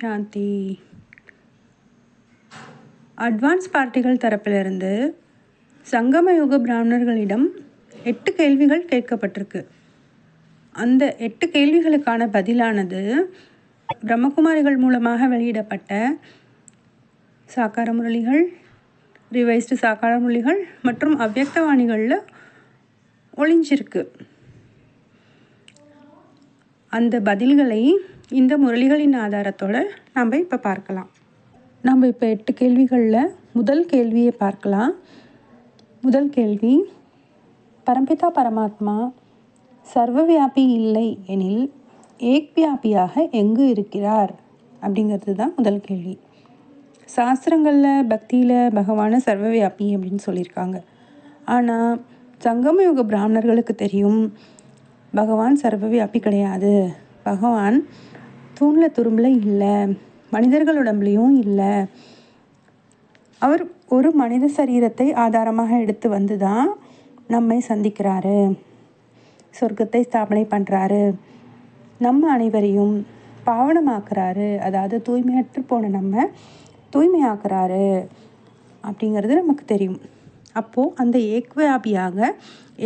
சாந்தி. Advance பார்ட்டிகள் தரப்பிலிருந்து சங்கமயுக பிராமணர்களிடம் 8 கேள்விகள் கேட்கப்பட்டிருக்கு. அந்த 8 கேள்விகளுக்கான பதிலானது பிரம்மகுமாரிகள் மூலமாக வெளியிடப்பட்ட சாக்கார முரளிகள், ரிவைஸ்டு சாக்கார முரளிகள் மற்றும் அவ்யக்தவாணிகளில் ஒளிஞ்சிருக்கு. அந்த பதில்களை இந்த முரளிகளின் ஆதாரத்தோடு நம்ம இப்போ பார்க்கலாம். நம்ம இப்போ 8 கேள்விகளில் முதல் கேள்வியை பார்க்கலாம். முதல் கேள்வி, பரம்பிதா பரமாத்மா சர்வவியாபி இல்லை எனில் ஏக்வியாபியாக எங்கு இருக்கிறார் அப்படிங்கிறது தான் முதல் கேள்வி. சாஸ்திரங்களில் பக்தியில் பகவானை சர்வவியாபி அப்படின்னு சொல்லியிருக்காங்க. ஆனால் சங்கமயுக பிராமணர்களுக்கு தெரியும் பகவான் சர்வவியாபி கிடையாது. பகவான் தூணில் துரும்பில் இல்லை, மனிதர்கள் உடம்புலையும் இல்லை. அவர் ஒரு மனித சரீரத்தை ஆதாரமாக எடுத்து வந்து தான் நம்மை சந்திக்கிறாரு, சொர்க்கத்தை ஸ்தாபனை பண்ணுறாரு, நம்ம அனைவரையும் பாவனமாக்குறாரு, அதாவது தூய்மையற்று போன நம்ம தூய்மையாக்குறாரு அப்படிங்கிறது நமக்கு தெரியும். அப்போது அந்த ஏக்வியாபியாக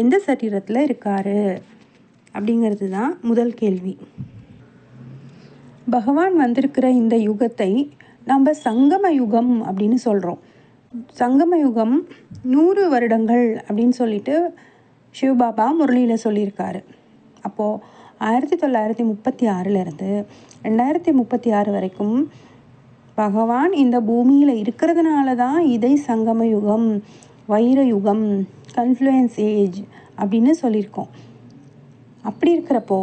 எந்த சரீரத்தில் இருக்கார் அப்படிங்கிறது தான் முதல் கேள்வி. பகவான் வந்திருக்கிற இந்த யுகத்தை நம்ம சங்கம யுகம் அப்படின்னு சொல்கிறோம். சங்கம யுகம் 100 வருடங்கள் அப்படின்னு சொல்லிட்டு சிவபாபா முரளியில் சொல்லியிருக்காரு. அப்போது 1936லேருந்து 2036 வரைக்கும் பகவான் இந்த பூமியில் இருக்கிறதுனால தான் இதை சங்கம யுகம், வைர யுகம், கன்ஃப்ளூயன்ஸ் ஏஜ் அப்படின்னு சொல்லியிருக்கோம். அப்படி இருக்கிறப்போ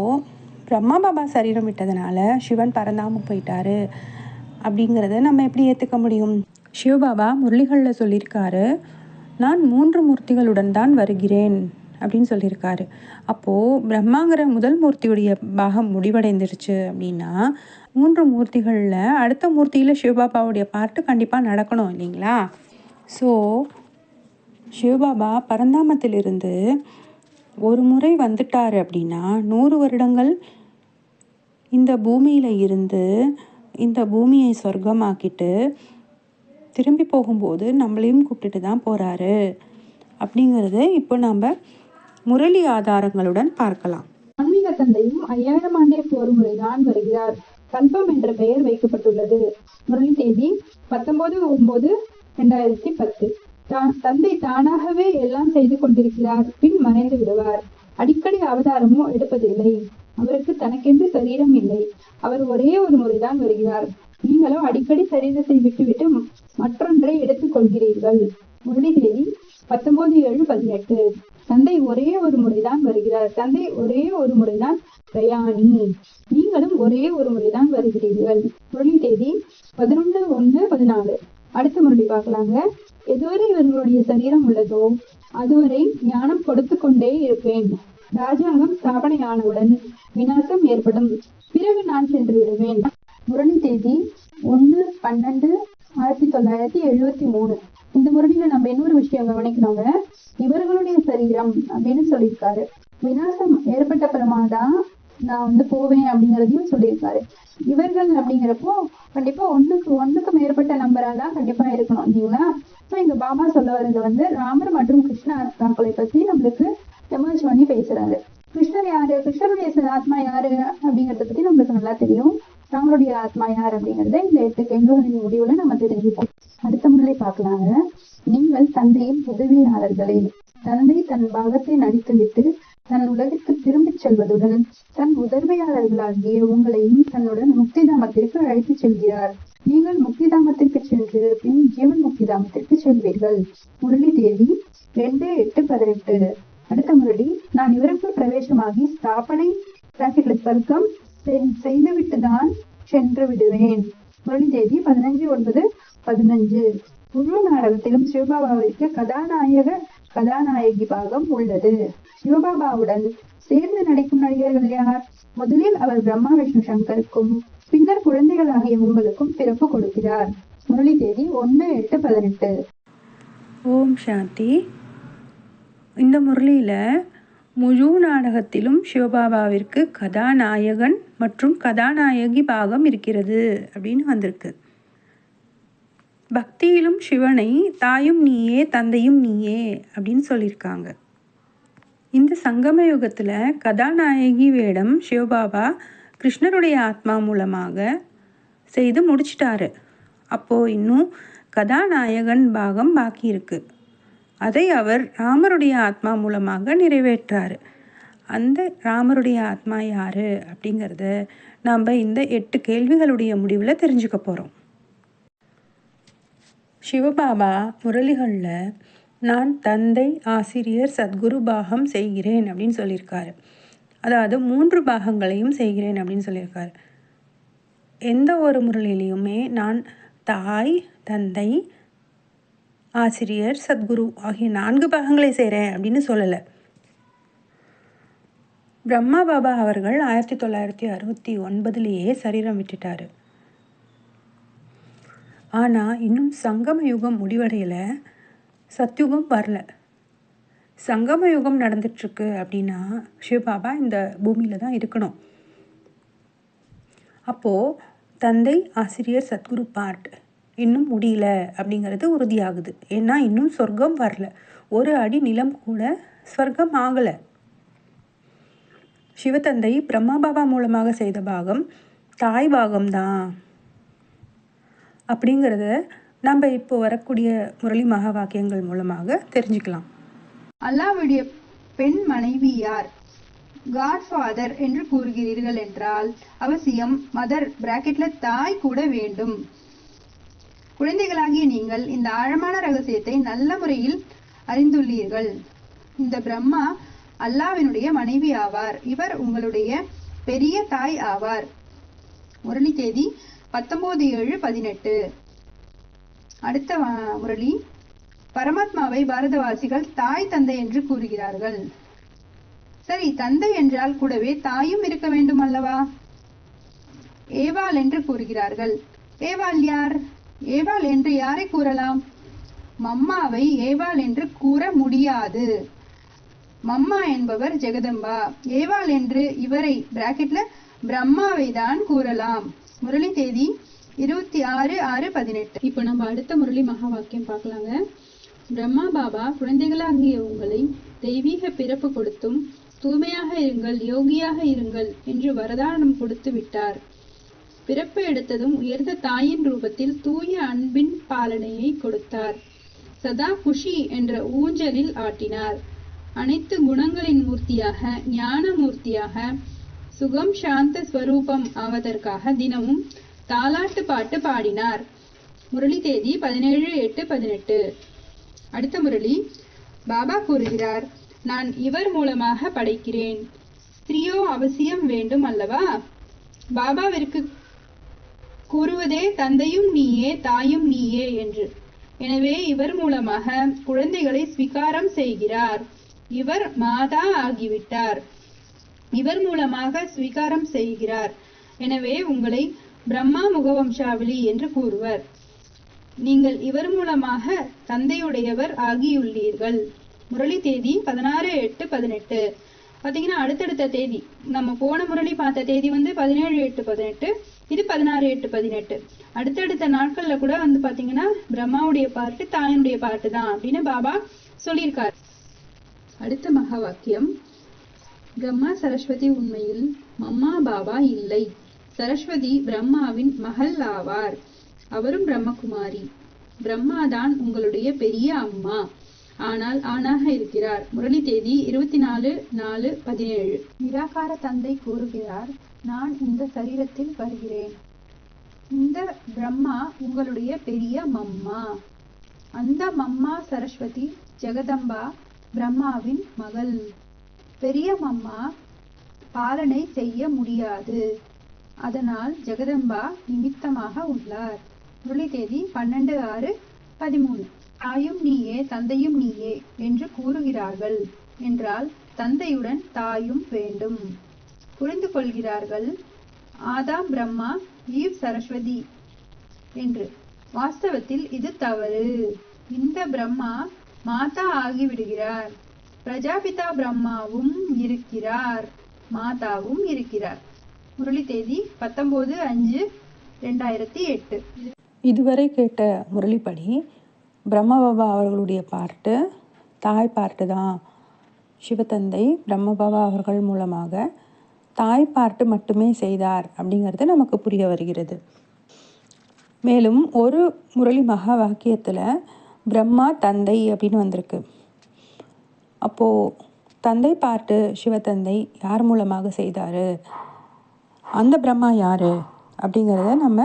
பிரம்மா பாபா சரீரம் விட்டதுனால சிவன் பரந்தாம போயிட்டாரு அப்படிங்கிறத நம்ம எப்படி ஏற்றுக்க முடியும்? சிவபாபா முரளிகளில் சொல்லியிருக்காரு, நான் 3 மூர்த்திகளுடன் தான் வருகிறேன் அப்படின்னு சொல்லியிருக்காரு. அப்போது பிரம்மாங்கிற முதல் மூர்த்தியுடைய பாகம் முடிவடைந்துருச்சு அப்படின்னா 3 மூர்த்திகளில் அடுத்த மூர்த்தியில் சிவபாபாவுடைய பாட்டு கண்டிப்பாக நடக்கணும் இல்லைங்களா? ஸோ சிவபாபா பரந்தாமத்திலிருந்து ஒரு முறை வந்துட்டார் அப்படின்னா 100 வருடங்கள் இந்த பூமியில் இருந்து இந்த பூமியை சொர்க்கமாக்கிட்டு திரும்பி போகும்போது நம்மளையும் கூப்பிட்டுட்டு தான் போகிறாரு அப்படிங்கிறத இப்போ நம்ம முரளி ஆதாரங்களுடன் பார்க்கலாம். ஆன்மீக தந்தையும் 5000 ஆண்டிற்கு ஒரு முறை தான் வருகிறார். கல்பம் என்ற பெயர் வைக்கப்பட்டுள்ளது. முரளி தேதி 19/9/2010. தந்தை தானாகவே எல்லாம் செய்து கொண்டிருக்கிறார், பின் மறைந்து விடுவார். அடிக்கடி அவதாரமும் எடுப்பதில்லை. அவருக்கு தனக்கென்று சரீரம் இல்லை. அவர் ஒரே ஒரு முறைதான் வருகிறார். நீங்களோ அடிக்கடி சரீரத்தை விட்டுவிட்டு மற்றொன்றை எடுத்துக் கொள்கிறீர்கள். முரளி தேதி 19/7/18. தந்தை ஒரே ஒரு முறைதான் வருகிறார். தந்தை ஒரே ஒரு முறைதான் பிரயாணி. நீங்களும் ஒரே ஒரு முறைதான் வருகிறீர்கள். முரளி தேதி 11/1/14. அடுத்த முரளி பார்க்கலாங்க. எதுவரை இவர்களுடைய சரீரம் உள்ளதோ அதுவரை ஞானம் கொடுத்து கொண்டே இருப்பேன். ராஜாங்கம் ஸ்தாபனையானவுடன் விநாசம் ஏற்படும். பிறகு நான் சென்று விடுவேன். முரளி தேதி 1/12/1973. இந்த முரளியில நம்ம இன்னொரு விஷயம் கவனிக்கணுங்க. இவர்களுடைய சரீரம் அப்படின்னு சொல்லியிருக்காரு. விநாசம் ஏற்பட்ட பிரமாதான் நான் போவேன் அப்படிங்கிறதையும் சொல்லியிருக்காரு. இவர்கள் அப்படிங்கிறப்போ கண்டிப்பா ஒண்ணுக்கு மேற்பட்ட நம்பராதான் கண்டிப்பா இருக்கணும் இல்லைங்களா? இங்க பாபா சொல்ல வர்றது ராமர் மற்றும் கிருஷ்ண ஆத்மாக்களை பத்தி நம்மளுக்கு எமர்ஜ் பண்ணி பேசுறாரு. கிருஷ்ணர் யாரு, கிருஷ்ணருடைய ஆத்மா யாரு அப்படிங்கறத பத்தி நம்மளுக்கு நல்லா தெரியும். ராமருடைய ஆத்மா யார் அப்படிங்கறத இந்த 8 கேள்விகளின் முடிவுல நம்ம தெரிஞ்சுப்போம். அடுத்த முறை பார்க்கலாங்க. நீங்கள் தந்தையின் உதவியாளர்களே. தந்தை தன் பாகத்தை நடித்துவிட்டு தன் உலகிற்கு திரும்பிச் செல்வதுடன் தன் உதவியாளர்களாகிய உங்களையும் தன்னுடன் முக்திதாமத்திற்கு அழைத்துச் செல்கிறார். நீங்கள் முக்திதாமத்திற்கு சென்று பின் ஜீவன் முக்திதாமத்திற்கு செல்வீர்கள். முரளி தேதி 2/8/18. அடுத்த முரளி, நான் இவருக்குள் பிரவேசமாகி ஸ்தாபனை ஸ்வர்க்கம் செய்துவிட்டுதான் சென்று விடுவேன். முரளி தேதி 15/9/15. முழு நாடகத்திலும் சிவபாபாவிற்கு கதாநாயகி பாகம் உள்ளது. சிவபாபாவுடன் சேர்ந்து நடிக்கும் நடிகர்கள் யார்? முதலில் அவர் பிரம்மா விஷ்ணு சங்கருக்கும் பின்னர் குழந்தைகளாகிய உங்களுக்கும் பிறப்பு கொடுக்கிறார். முரளி தேதி 1/8/18. ஓம் சாந்தி. இந்த முரளியில் முழு நாடகத்திலும் சிவபாபாவிற்கு கதாநாயகன் மற்றும் கதாநாயகி பாகம் இருக்கிறது அப்படின்னு வந்திருக்கு. பக்தியிலும் சிவனை தாயும் நீயே தந்தையும் நீயே அப்படின்னு சொல்லியிருக்காங்க. இந்த சங்கம யுகத்தில் கதாநாயகி வேடம் சிவபாபா கிருஷ்ணருடைய ஆத்மா மூலமாக செய்து முடிச்சிட்டாரு. அப்போது இன்னும் கதாநாயகன் பாகம் பாக்கி இருக்குது. அதை அவர் ராமருடைய ஆத்மா மூலமாக நிறைவேற்றார். அந்த ராமருடைய ஆத்மா யார் அப்படிங்கிறத நாம் இந்த 8 கேள்விகளுடைய முடிவில் தெரிஞ்சுக்க போகிறோம். சிவபாபா முரளிகளில் நான் தந்தை, ஆசிரியர், சத்குரு பாகம் செய்கிறேன் அப்படின்னு சொல்லியிருக்காரு. அதாவது 3 பாகங்களையும் செய்கிறேன் அப்படின்னு சொல்லியிருக்காரு. எந்த ஒரு முரளிலையுமே நான் தாய், தந்தை, ஆசிரியர், சத்குரு ஆகிய 4 பாகங்களை செய்கிறேன் அப்படின்னு சொல்லலை. பிரம்மா பாபா அவர்கள் 1969 சரீரம் விட்டுட்டார். ஆனால் இன்னும் சங்கம யுகம் முடிவடையலை, சத்யுகம் வரல. சங்கம யுகம் நடந்துட்டுருக்கு அப்படின்னா சிவபாபா இந்த பூமியில் தான் இருக்கணும். அப்போது தந்தை, ஆசிரியர், சத்குரு பார்ட் இன்னும் முடியல அப்படிங்கிறது உறுதியாகுது. ஏன்னா இன்னும் சொர்க்கம் வரல. 1 அடி நிலம் கூட சொர்க்கம் ஆகலை. சிவத்தந்தை பிரம்மா பாபா மூலமாக செய்த பாகம் தாய் பாகம்தான் அப்படிங்கிறத நம்ம இப்போ வரக்கூடிய முரளி மகா வாக்கியங்கள் மூலமாக தெரிஞ்சுக்கலாம். அல்லாவுடைய பெண் மனைவி யார்? காட்ஃபாதர் என்று கூறுகிறீர்கள் என்றால் அவசியம் மதர் பிராக்கெட்ல தாய் கூட வேண்டும். குழந்தைகளாகிய நீங்கள் இந்த ஆழமான ரகசியத்தை நல்ல முறையில் அறிந்துள்ளீர்கள். இந்த பிரம்மா அல்லாவினுடைய மனைவி ஆவார். இவர் உங்களுடைய பெரிய தாய் ஆவார். முரளி தேதி 19/7/18. அடுத்த முரளி, பரமாத்மாவை பாரதவாசிகள் தாய் தந்தை என்று கூறுகிறார்கள். சரி, தந்தை என்றால் கூடவே தாயும் இருக்க வேண்டும் அல்லவா? ஏவாள் என்று கூறுகிறார்கள். ஏவாள் யார்? ஏவாள் என்று யாரை கூறலாம்? மம்மாவை ஏவாள் என்று கூற முடியாது. மம்மா என்பவர் ஜெகதம்பா. ஏவாள் என்று இவரை பிராக்கெட்ல பிரம்மாவை தான் கூறலாம். முரளி தேதி 26/6/18. இப்போ நம்ம அடுத்த முரளி மகா வாக்கியம் பார்க்கலாங்க. பிரம்மா பாபா குழந்தைகளாகிய உங்களை தெய்வீக பிறப்பு கொடுத்தும் தூய்மையாக இருங்கள், யோகியாக இருங்கள் என்று வரதானம் கொடுத்து விட்டார். பிறப்பு எடுத்ததும் உயர்ந்த தாயின் ரூபத்தில் தூய அன்பின் பாலனையை கொடுத்தார். சதா குஷி என்ற ஊஞ்சலில் ஆட்டினார். அனைத்து குணங்களின் மூர்த்தியாக, ஞான மூர்த்தியாக, சுகம் சாந்த ஸ்வரூபம் ஆவதற்காக தினமும் தாலாட்டு பாட்டு பாடினார். முரளி தேதி 17/8/18. அடுத்த முரளி, பாபா கூறுகிறார், நான் இவர் மூலமாக படைக்கிறேன். ஸ்திரீயோ அவசியம் வேண்டும் அல்லவா? பாபாவிற்கு கூறுவதே தந்தையும் நீயே தாயும் நீயே என்று. எனவே இவர் மூலமாக குழந்தைகளை ஸ்வீகாரம் செய்கிறார். இவர் மாதா ஆகிவிட்டார். இவர் மூலமாக ஸ்வீகாரம் செய்கிறார். எனவே உங்களை பிரம்மா முகவம்சாவளி என்று கூறுவர். நீங்கள் இவர் மூலமாக தந்தையுடையவர் ஆகியுள்ளீர்கள். முரளி தேதி 16/8/18. பார்த்தீங்கன்னா அடுத்தடுத்த தேதி, நம்ம போன முரளி பார்த்த தேதி 17/8/18, இது 16/8/18. அடுத்தடுத்த நாட்கள்ல கூட பார்த்தீங்கன்னா பிரம்மாவுடைய பாட்டு தாயனுடைய பாட்டு தான் அப்படின்னு பாபா சொல்லியிருக்காரு. அடுத்த மகா வாக்கியம், பிரம்மா சரஸ்வதி உண்மையில் மம்மா பாபா இல்லை. சரஸ்வதி பிரம்மாவின் மகள் ஆவார். அவரும் பிரம்மகுமாரி. பிரம்மாதான் உங்களுடைய பெரிய அம்மா, ஆனால் ஆணாக இருக்கிறார். முரளி தேதி 24/4/17. நிராகார தந்தை கூறுகிறார், நான் இந்த சரீரத்தில் வருகிறேன். இந்த பிரம்மா உங்களுடைய பெரிய மம்மா. அந்த மம்மா சரஸ்வதி ஜெகதம்பா பிரம்மாவின் மகள். பெரிய மம்மா பாலனை செய்ய முடியாது. அதனால் ஜெகதம்பா நிமித்தமாக உள்ளார். முரளி தேதி 12/6/13. தாயும் நீயே தந்தையும் நீயே என்று கூறுகிறார்கள் என்றால் தந்தையுடன் தாயும் வேண்டும். புரிந்து கொள்கிறார்கள் ஆதாம் பிரம்மா, ஈவ் சரஸ்வதி என்று. வாஸ்தவத்தில் இது தவறு. இந்த பிரம்மா மாதா ஆகிவிடுகிறார். பிரஜாபிதா பிரம்மாவும் இருக்கிறார், மாதாவும் இருக்கிறார். முரளி தேதி 19/5/2008. இதுவரை கேட்ட முரளிப்படி பிரம்மபாபா அவர்களுடைய பாட்டு தாய் பாட்டு தான். சிவத்தந்தை பிரம்மபாபா அவர்கள் மூலமாக தாய் பாட்டு மட்டுமே செய்தார் அப்படிங்கிறது நமக்கு புரிய வருகிறது. மேலும் ஒரு முரளி மகா வாக்கியத்தில் பிரம்மா தந்தை அப்படின்னு வந்திருக்கு. அப்போது தந்தை பாட்டு சிவத்தந்தை யார் மூலமாக செய்தார், அந்த பிரம்மா யார் அப்படிங்கிறத நம்ம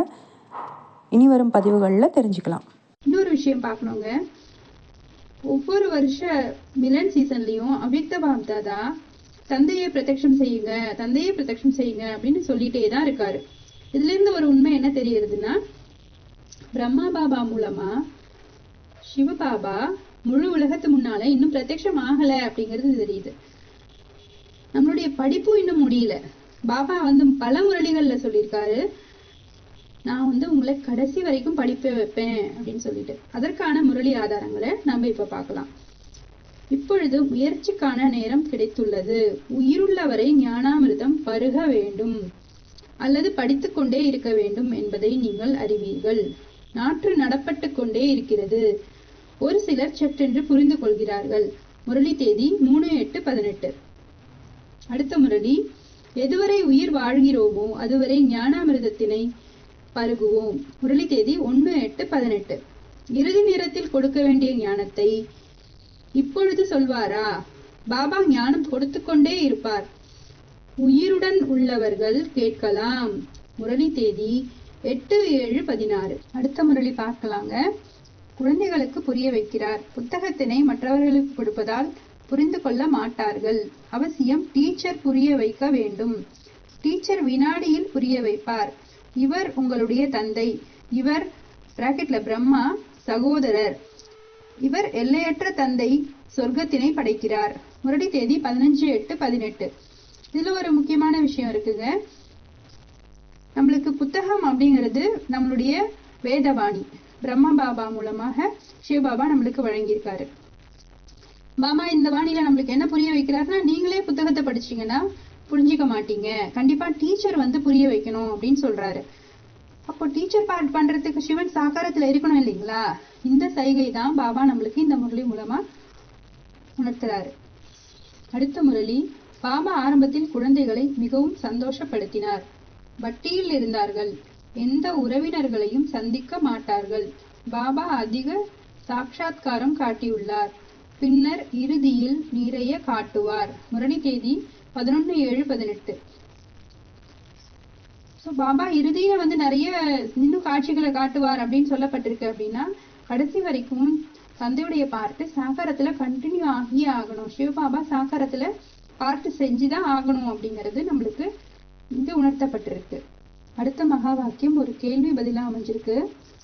இனி வரும் பதிவுகளில் தெரிஞ்சுக்கலாம். இன்னொரு விஷயம் பார்க்கணுங்க, ஒவ்வொரு வருஷ மிலன் சீசன்லையும் அவ்யக்த பாப்தாதா தந்தையை பிரத்யக்ஷம் செய்யுங்க, தந்தையை பிரத்யக்ஷம் செய்யுங்க அப்படின்னு சொல்லிட்டே தான் இருக்காரு. இதுல இருந்து ஒரு உண்மை என்ன தெரியுதுன்னா, பிரம்மா பாபா மூலமா சிவபாபா முழு உலகத்து முன்னால இன்னும் பிரத்யக்ஷம் ஆகல அப்படிங்கிறது தெரியுது. நம்மளுடைய படிப்பு இன்னும் முடியல. பாபா பல முரளிகள்ல சொல்லியிருக்காரு, நான் உங்களை கடைசி வரைக்கும் படிப்பை வைப்பேன் அப்படின்னு சொல்லிட்டு. அதற்கான முரளி ஆதாரங்களை நம்ம இப்ப பார்க்கலாம். இப்பொழுது முயற்சிக்கான நேரம் கிடைத்துள்ளது. உயிருள்ளவரை ஞானாமிர்தம் பருக வேண்டும் அல்லது படித்துக் கொண்டே இருக்க வேண்டும் என்பதை நீங்கள் அறிவீர்கள். நாற்று நடப்பட்டு கொண்டே இருக்கிறது. ஒரு சிலர் சற்றென்று புரிந்து கொள்கிறார்கள். முரளி தேதி 3/8/18. அடுத்த முரளி, எதுவரை உயிர் வாழ்கிறோமோ அதுவரை ஞானாமிர்தத்தினை பருகுவோம். முரளி தேதி 1/8/18. இறுதி நேரத்தில் கொடுக்க வேண்டிய ஞானத்தை இப்பொழுது சொல்வாரா? பாபா ஞானம் கொடுத்து கொண்டே இருப்பார். உயிருடன் உள்ளவர்கள் கேட்கலாம். முரளி தேதி 8/7/16. அடுத்த முரளி பார்க்கலாங்க. குழந்தைகளுக்கு புரிய வைக்கிறார். புத்தகத்தினை மற்றவர்களுக்கு கொடுப்பதால் புரிந்து கொள்ள மாட்டார்கள். அவசியம் டீச்சர் புரிய வைக்க வேண்டும். டீச்சர் வினாடியில் புரிய வைப்பார். இவர் உங்களுடைய தந்தை. இவர் பிராக்கெட்ல பிரம்மா சகோதரர். இவர் எல்லையற்ற தந்தை சொர்க்கத்தினை படைக்கிறார். முரளி தேதி 15/8/18. இதுல ஒரு முக்கியமான விஷயம் இருக்குங்க. நம்மளுக்கு புத்தகம் அப்படிங்கிறது நம்மளுடைய வேதவாணி. பிரம்மா பாபா மூலமாக சிவபாபா நம்மளுக்கு வழங்கியிருக்காரு. பாபா இந்த வாணியில நம்மளுக்கு என்ன புரிய வைக்கிறாருன்னா, நீங்களே புத்தகத்தை படிச்சீங்கன்னா புரிஞ்சிக்க மாட்டீங்க, கண்டிப்பா டீச்சர் புரிய வைக்கணும் அப்படின்னு சொல்றாரு. அப்போ டீச்சர் பார்ட் பண்றதுக்கு சிவன் சாகாரத்துல இருக்கணும் இல்லைங்களா? இந்த சைகை தான் பாபா நம்மளுக்கு இந்த முரளி மூலமா உணர்த்துறாரு. அடுத்த முரளி, பாபா ஆரம்பத்தில் குழந்தைகளை மிகவும் சந்தோஷப்படுத்தினார். வட்டியில் இருந்தார்கள். எந்த உறவினர்களையும் சந்திக்க மாட்டார்கள். பாபா அதிக சாட்சாத்காரம் காட்டியுள்ளார். பின்னர் இறுதியில் நிறைய காட்டுவார். முரளி தேதி 11/7/18. பாபா இறுதியில நிறைய இன்னும் காட்சிகளை காட்டுவார் அப்படின்னு சொல்லப்பட்டிருக்கு. அப்படின்னா கடைசி வரைக்கும் தந்தையுடைய பார்ட்டு சாகாரத்துல கண்டினியூ ஆகியே ஆகணும். சிவபாபா சாகாரத்துல பார்ட்டு செஞ்சுதான் ஆகணும் அப்படிங்கிறது நம்மளுக்கு இங்க உணர்த்தப்பட்டிருக்கு. அடுத்த மகா வாக்கியம் ஒரு கேள்வி பதிலா அமைஞ்சிருக்கு.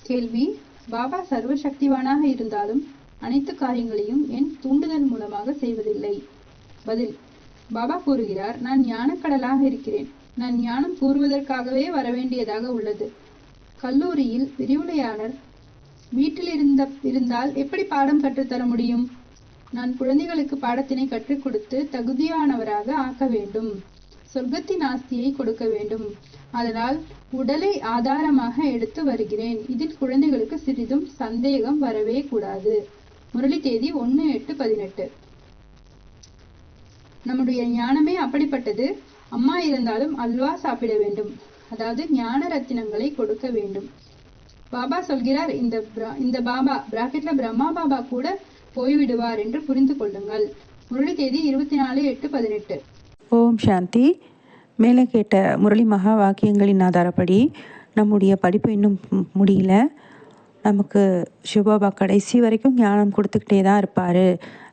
கேள்வி, பாபா சர்வ சக்திவானாக இருந்தாலும் அனைத்து காரியங்களையும் என் தூண்டுதல் மூலமாக செய்வதில்லை. பதில், பாபா கூறுகிறார், நான் ஞானக்கடலாக இருக்கிறேன். நான் ஞானம் கூறுவதற்காகவே வரவேண்டியதாக உள்ளது. கல்லூரியில் விரிவுரையாளர் வீட்டில் இருந்தால் எப்படி பாடம் கற்றுத்தர முடியும்? நான் குழந்தைகளுக்கு பாடத்தினை கற்றுக் கொடுத்து தகுதியானவராக ஆக்க வேண்டும். சொர்க்கத்தின் ஆஸ்தியை கொடுக்க வேண்டும். அதனால் உடலை ஆதாரமாக எடுத்து வருகிறேன். இதில் குழந்தைகளுக்கு சிறிதும் சந்தேகம் வரவே கூடாது. முரளி தேதி 1/8/18. நம்முடைய ஞானமே அப்படிப்பட்டது. அம்மா இருந்தாலும் அல்வா சாப்பிட வேண்டும். அதாவது ஞான ரத்தினங்களை கொடுக்க வேண்டும். பாபா சொல்கிறார், இந்த பாபா பிராக்கெட்ல பிரம்மா பாபா கூட போய்விடுவார் என்று புரிந்து கொள்ளுங்கள். முரளி தேதி 24/8/18. ஓம் சாந்தி. மேலே கேட்ட முரளி மகா வாக்கியங்களின் ஆதாரப்படி நம்முடைய படிப்பு இன்னும் முடியல. நமக்கு சிவபாபா கடைசி வரைக்கும் ஞானம் கொடுத்துக்கிட்டே தான் இருப்பார்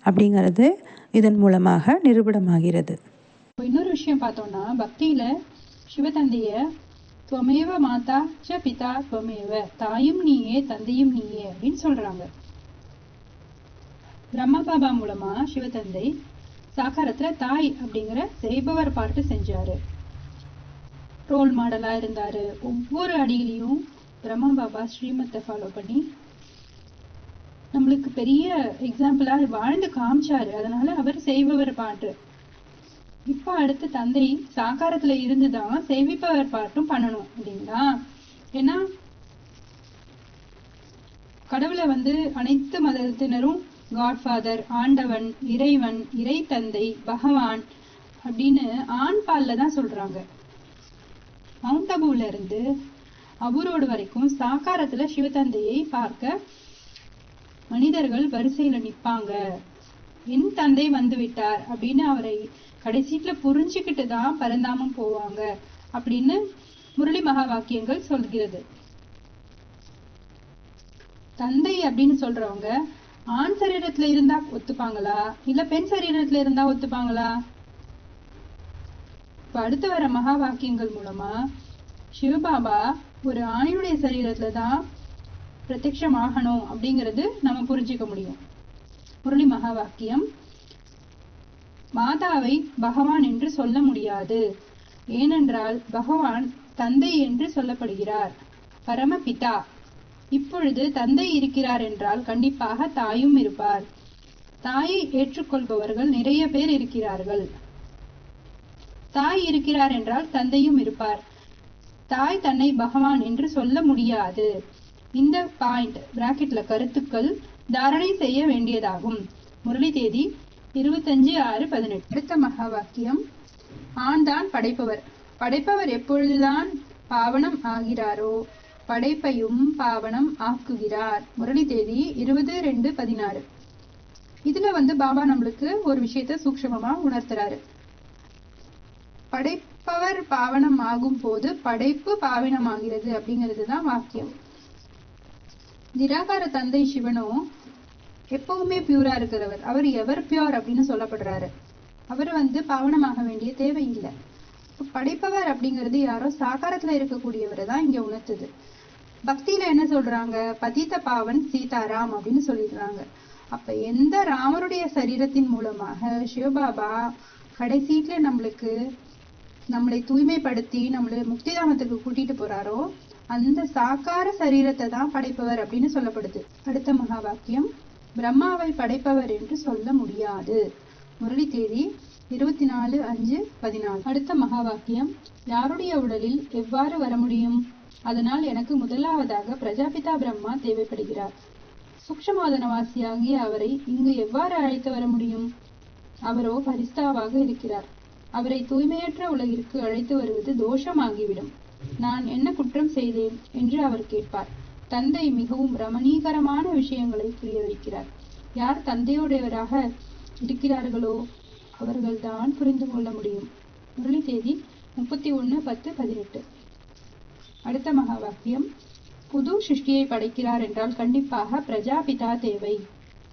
அப்படிங்கிறது இதன் மூலமாக நிரூபணமாகிறது. இன்னொரு விஷயம் பார்த்தோம்னா, பக்தியில சிவதந்தைய துவமேவ மாதா ச பிதா துவமேவ, தாயும் நீயே தந்தையும் நீயே அப்படின்னு சொல்றாங்க. பிரம்மா பாபா மூலமா சிவதந்தை சாகாரத்துல தாய் அப்படிங்கிற செய்பவர் பார்த்து செஞ்சாரு. ரோல் மாடலா இருந்தாரு. ஒவ்வொரு அடியிலையும் பிரம்மா பாபா ஸ்ரீமத்தை ஃபாலோ பண்ணி நம்மளுக்கு பெரிய எக்ஸாம்பிளா வாழ்ந்து காமிச்சாரு. அதனால அவர் செய்பவர் பாட்டு. இப்ப அடுத்து தந்தை சாகாரத்துல இருந்துதான் செய்விப்பவர் பாட்டும் பண்ணணும் அப்படிங்களா? ஏன்னா கடவுளை அனைத்து மதத்தினரும் காட்ஃபாதர், ஆண்டவன், இறைவன், இறை தந்தை, பகவான் அப்படின்னு ஆண் பால்ல தான் சொல்றாங்க. மவுண்ட் அபுல இருந்து அபுரோடு வரைக்கும் சாகாரத்துல சிவதந்தையை பார்க்க மனிதர்கள் வரிசையில நிப்பாங்க. என் தந்தை வந்து விட்டார் அப்படின்னு அவரை கடைசீட்ல புரிஞ்சுக்கிட்டு தான் பரந்தாமம் போவாங்க அப்படின்னு முரளி மகா வாக்கியங்கள் சொல்கிறது. தந்தை அப்படின்னு சொல்றவங்க ஆண் சரீரத்துல இருந்தா ஒத்துப்பாங்களா இல்ல பெண் சரீரத்துல இருந்தா ஒத்துப்பாங்களா? இப்ப அடுத்து வர மகா வாக்கியங்கள் மூலமா சிவபாபா ஒரு ஆணினுடைய சரீரத்துலதான் பிரத்யக்ஷம் ஆகணும் அப்படிங்கிறது நம்ம புரிஞ்சுக்க முடியும். முரளி மகா வாக்கியம்: மாதாவை பகவான் என்று சொல்ல முடியாது, ஏனென்றால் பகவான் தந்தை என்று சொல்லப்படுகிறார், பரமபிதா. இப்பொழுது தந்தை இருக்கிறார் என்றால் கண்டிப்பாக தாயும் இருப்பார். தாயை ஏற்றுக்கொள்பவர்கள் நிறைய பேர் இருக்கிறார்கள். தாய் இருக்கிறார் என்றால் தந்தையும் இருப்பார். தாய் தன்னை பகவான் என்று சொல்ல முடியாது. இந்த பாயிண்ட் பிராக்கெட்ல கருத்துக்கள் தாரணை செய்ய வேண்டியதாகும். முரளி தேதி 25/6/18. அடுத்த மகா வாக்கியம்: ஆண் தான் படைப்பவர். படைப்பவர் எப்பொழுதுதான் பாவனம் ஆகிறாரோ படைப்பையும் பாவனம் ஆக்குகிறார். முரளி தேதி 20/2/16. இதுல பாபா நம்மளுக்கு ஒரு விஷயத்த சூக்ஷ்மமா உணர்த்துறாரு. படைப்பவர் பாவனம் ஆகும் போது படைப்பு பாவனமாகிறது அப்படிங்கிறதுதான் வாக்கியம். நிராகார தந்தை சிவனும் எப்பவுமே பியூரா இருக்கிறவர். அவர் எவர் பியூர் அப்படின்னு சொல்லப்படுறாரு. அவர் பாவனமாக வேண்டிய தேவையில்லை. படைப்பவர் அப்படிங்கிறது யாரோ சாகாரத்துல இருக்கக்கூடியவரை தான் இங்க உணர்த்துது. பக்தியில என்ன சொல்றாங்க? பதித்த பாவன் சீதாராம் அப்படின்னு சொல்லிடுறாங்க. அப்ப எந்த ராமருடைய சரீரத்தின் மூலமாக சிவபாபா கடைசீட்ல நம்மளை தூய்மைப்படுத்தி நம்மளை முக்திதாமத்துக்கு கூட்டிட்டு போறாரோ அந்த சாக்கார சரீரத்தை தான் படைப்பவர் அப்படின்னு சொல்லப்படுது. அடுத்த மகா வாக்கியம்: பிரம்மாவை படைப்பவர் என்று சொல்ல முடியாது. முரளி தேதி 24/5/14. அடுத்த மகா வாக்கியம்: யாருடைய உடலில் எவ்வாறு வர முடியும்? அதனால் எனக்கு முதலாவதாக பிரஜாபிதா பிரம்மா தேவைப்படுகிறார். சூக்ஷ்மவாதனவாசியாகிய அவரை இங்கு எவ்வாறு அழைத்து வர முடியும்? அவரோ பரிஸ்தாவாக இருக்கிறார். அவரை தூய்மையற்ற உலகிற்கு அழைத்து வருவது தோஷமாகிவிடும். நான் என்ன குற்றம் செய்தேன் என்று அவர் கேட்பார். தந்தை மிகவும் ரமணீகரமான விஷயங்களை புரிய வைக்கிறார். யார் தந்தையுடையவராக இருக்கிறார்களோ அவர்கள்தான் புரிந்து கொள்ள முடியும். முரளி தேதி 31/10/18. அடுத்த மகா வாக்கியம்: புது சிருஷ்டியை படைக்கிறார் என்றால் கண்டிப்பாக பிரஜாபிதா தேவை.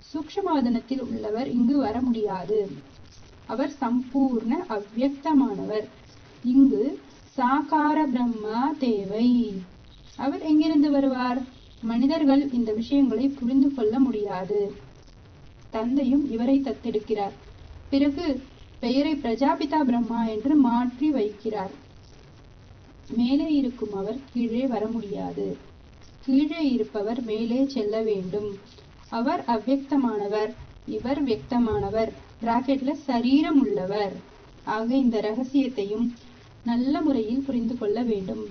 சூக்ஷ்மவாதனத்தில் உள்ளவர் இங்கு வர முடியாது. அவர் சம்பூர்ண அவ்யக்தமானவர். இங்கு சாகார பிரம்மா தேவை. அவர் எங்கிருந்து வருவார்? மனிதர்கள் இந்த விஷயங்களை புரிந்து கொள்ள முடியாது. தந்தையும் இவரை தத்தெடுக்கிறார். பிறகு பெயரை பிரஜாபிதா பிரம்மா என்று மாற்றி வைக்கிறார். மேலே இருக்கும் அவர் கீழே வர முடியாது. கீழே இருப்பவர் மேலே செல்ல வேண்டும். அவர் அவ்யக்தமானவர், இவர் வியக்தமானவர், பிராக்கெட்ல சரீரம் உள்ளவர். ஆக இந்த ரகசியத்தையும் நல்ல முறையில் புரிந்து கொள்ள வேண்டும்.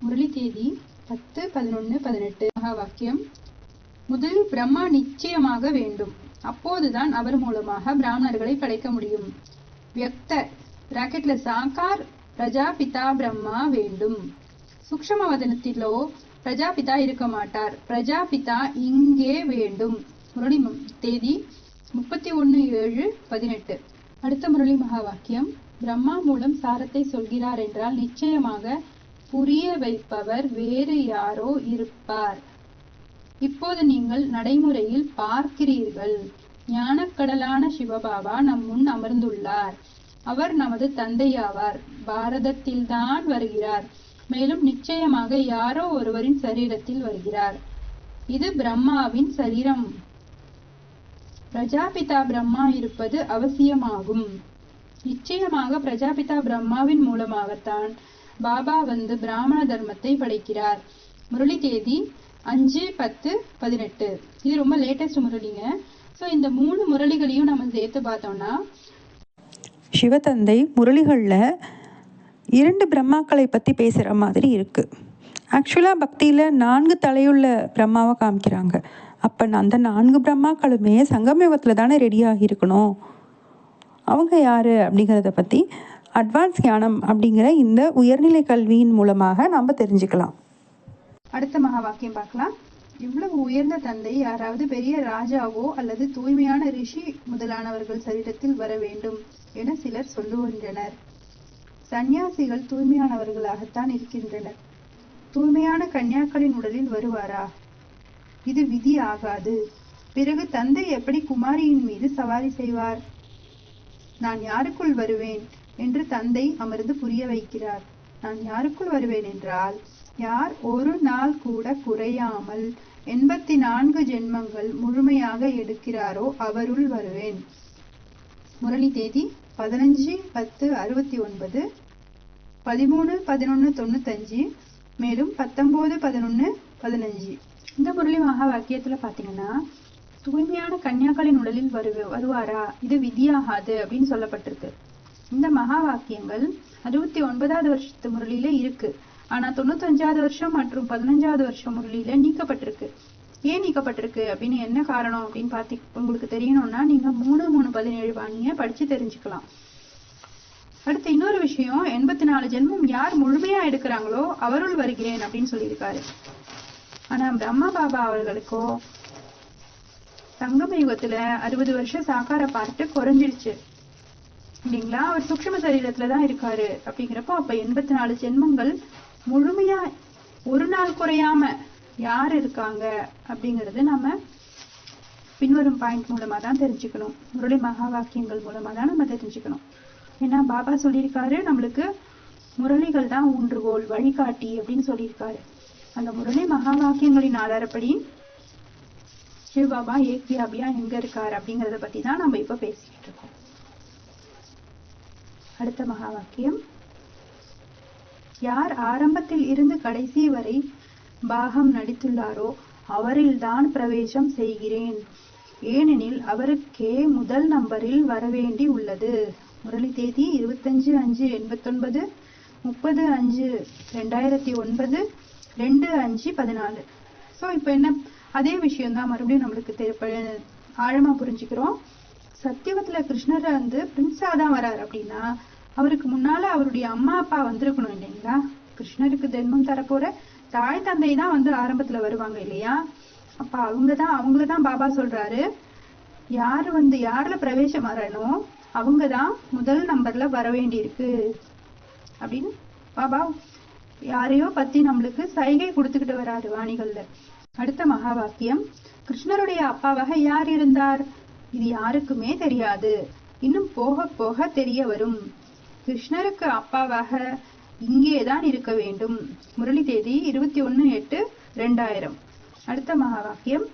முரளி தேதி 10/11/18. மகா வாக்கியம்: முதலில் பிரம்மா நிச்சயமாக வேண்டும். அப்போதுதான் அவர் மூலமாக பிராமணர்களை படைக்க முடியும். வியக்த பிராக்கெட்ல சாக்கார் பிரஜாபிதா பிரம்மா வேண்டும். சூக்ஷ்மவதனத்திலோ பிரஜாபிதா இருக்க மாட்டார். பிரஜாபிதா இங்கே வேண்டும். முரளி தேதி 31/7/18. அடுத்த முரளி மகா வாக்கியம்: பிரம்மா மூலம் சாரத்தை சொல்கிறார் என்றால் நிச்சயமாக புரிய வைப்பவர் வேறு யாரோ இருப்பார். இப்போது நீங்கள் நடைமுறையில் பார்க்கிறீர்கள். ஞானக்கடலான சிவபாபா நம் முன் அமர்ந்துள்ளார். அவர் நமது தந்தையாவார். பாரதத்தில்தான் வருகிறார். மேலும் நிச்சயமாக யாரோ ஒருவரின் சரீரத்தில் வருகிறார். இது பிரம்மாவின் சரீரம். பிரஜாபிதா பிரம்மா இருப்பது அவசியமாகும். நிச்சயமாக பிரஜாபிதா பிரம்மாவின் மூலமாகத்தான் பாபா பிராமண தர்மத்தை படைக்கிறார். முரளி தேதி 5, 10, 18. இது ரொம்ப லேட்டஸ்ட் முரளிங்க. ஸோ இந்த 3 முரளிகளையும் நம்ம சேர்த்து பார்த்தோம்னா சிவதந்தை முரளிகளில் 2 பிரம்மாக்களை பற்றி பேசுகிற மாதிரி இருக்குது. ஆக்சுவலாக பக்தியில் 4 தலையுள்ள பிரம்மாவை காமிக்கிறாங்க. அப்போ அந்த 4 பிரம்மாக்களுமே சங்கமயுகத்தில் தானே ரெடியாகி இருக்கணும். அவங்க யார் அப்படிங்கிறத பற்றி அட்வான்ஸ் ஞானம் அப்படிங்கிற இந்த உயர்நிலை கல்வியின் மூலமாக நம்ம தெரிஞ்சுக்கலாம். அடுத்த மகா வாக்கியம் பார்க்கலாம். இவ்வளவு உயர்ந்த தந்தை யாராவது பெரிய ராஜாவோ அல்லது தூய்மையான ரிஷி முதலானவர்கள் சரீரத்தில் வர வேண்டும் என சிலர் சொல்லுகின்றனர். சந்நியாசிகள் தூய்மையானவர்களாகத்தான் இருக்கின்றனர். தூய்மையான கன்னியாக்களின் உடலில் வருவாரா? இது விதி ஆகாது. பிறகு தந்தை எப்படி குமாரியின் மீது சவாரி செய்வார்? நான் யாருக்குள் வருவேன் என்று தந்தை அமர்ந்து புரிய வைக்கிறார். நான் யாருக்குள் வருவேன் என்றால், யார் ஒரு நாள் கூட குறையாமல் 84 ஜென்மங்கள் முழுமையாக எடுக்கிறாரோ அவருள் வருவேன். முரளி தேதி 15/10/69, 13/11/95, மேலும் 19/11/15. இந்த முரளி மகா வாக்கியத்துல பாத்தீங்கன்னா, தூய்மையான கன்னியாக்களின் உடலில் வருவாரா, இது விதியாகாது அப்படின்னு சொல்லப்பட்டிருக்கு. இந்த மகா வாக்கியங்கள் 69வது வருஷத்து முரளியில இருக்கு. ஆனா 95வது வருஷம் மற்றும் 15வது வருஷம் முரளியில நீக்கப்பட்டிருக்கு. ஏன் நீக்கப்பட்டிருக்கு அப்படின்னு என்ன காரணம் அப்படின்னு உங்களுக்கு தெரியணும்னா நீங்க 3:3:17 வாணியை படிச்சு தெரிஞ்சுக்கலாம். அடுத்து இன்னொரு விஷயம், 84 ஜென்மம் யார் முழுமையா எடுக்கிறாங்களோ அவருள் வருகிறேன் அப்படின்னு சொல்லியிருக்காரு. ஆனா பிரம்மா பாபா அவர்களுக்கோ சங்கம யுகத்துல 60 வருஷம் சாக்கார பார்ட்டு குறைஞ்சிருச்சு இல்லைங்களா. அவர் சூக்ஷ்ம சரீரத்துலதான் இருக்காரு. அப்படிங்கிறப்போ அப்ப 84 ஜென்மங்கள் முழுமையா ஒரு நாள் குறையாம யார் இருக்காங்க அப்படிங்கறது நம்ம பின்வரும் பாயிண்ட் மூலமா தான் தெரிஞ்சுக்கணும். முரளி மகா வாக்கியங்கள் மூலமா தான் நம்ம தெரிஞ்சுக்கணும். ஏன்னா பாபா சொல்லியிருக்காரு, நம்மளுக்கு முரளிகள் தான் ஊன்றுகோல், வழிகாட்டி அப்படின்னு சொல்லியிருக்காரு. அந்த முரளி மகா வாக்கியங்களின் ஆதாரப்படி சிவபாபா ஏக்வியாபியா எங்க இருக்காரு அப்படிங்கறத பத்தி தான் நம்ம இப்ப பேசிட்டு இருக்கோம். அடுத்த மகா வாக்கியம், யார் ஆரம்பத்தில் இருந்து கடைசி வரை பாகம் நடித்துள்ளாரோ அவரில்தான் பிரவேசம் செய்கிறேன். ஏனெனில் அவருக்கே முதல் நம்பரில் வரவேண்டி உள்ளது. முரளி தேதி 25/5/89, 30/5/2009, 2/5/14. ஸோ இப்போ என்ன, அதே விஷயம் தான் மறுபடியும் நம்மளுக்கு ஆழமா புரிஞ்சுக்கிறோம். சத்தியுகத்துல கிருஷ்ணர் பிரின்ஸா தான் வராரு அப்படின்னா அவருக்கு முன்னால அவருடைய அம்மா அப்பா வந்திருக்கணும் இல்லைங்களா. கிருஷ்ணருக்கு ஜென்மம் தரப்போற தாய் தந்தை தான் ஆரம்பத்துல வருவாங்க இல்லையா. அப்ப அவங்களதான் பாபா சொல்றாரு, யாருல பிரவேசம் வரணும் அவங்கதான் முதல் நம்பர்ல வர வேண்டி இருக்கு அப்படின்னு பாபா யாரையோ பத்தி நம்மளுக்கு சைகை கொடுத்துக்கிட்டு வராரு வாணிகள்ல. அடுத்த மகா வாக்கியம், கிருஷ்ணருடைய அப்பாவாக யார் இருந்தார்? இது யாருக்குமே தெரியாது. இன்னும் போக போக தெரிய வரும். கிருஷ்ணருக்கு அப்பாவாக இங்கேதான் இருக்க வேண்டும். முரளி தேதி 21/8/2000. அடுத்த மகா வாக்கியம்,